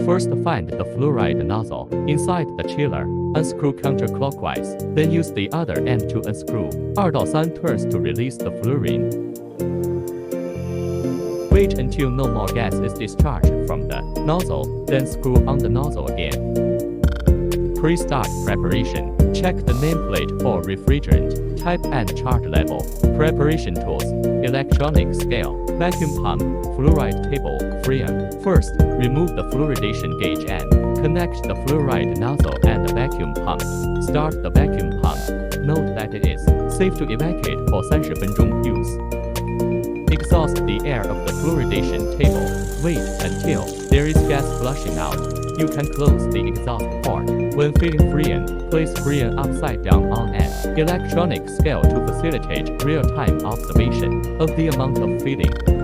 First, find the fluoride nozzle inside the chiller. Unscrew counterclockwise, then use the other end to unscrew. 2到3 turns to release the fluorine. Wait until no more gas is discharged from the nozzle, then screw on the nozzle again. Pre-start preparation. Check the nameplate for refrigerant, type and chart level. Preparation tools, electronic scale, vacuum pump, fluoride table, Freon. First, remove the fluoridation gauge and connect the fluoride nozzle and the vacuum pump. Start the vacuum pump. Note that it is safe to evacuate for 30分钟 use. Exhaust the air of the fluoridation table. Wait until there is gas flushing out. You can close the exhaust port. When filling Freon, place Freon upside down on an electronic scale to facilitate real-time observation of the amount of filling.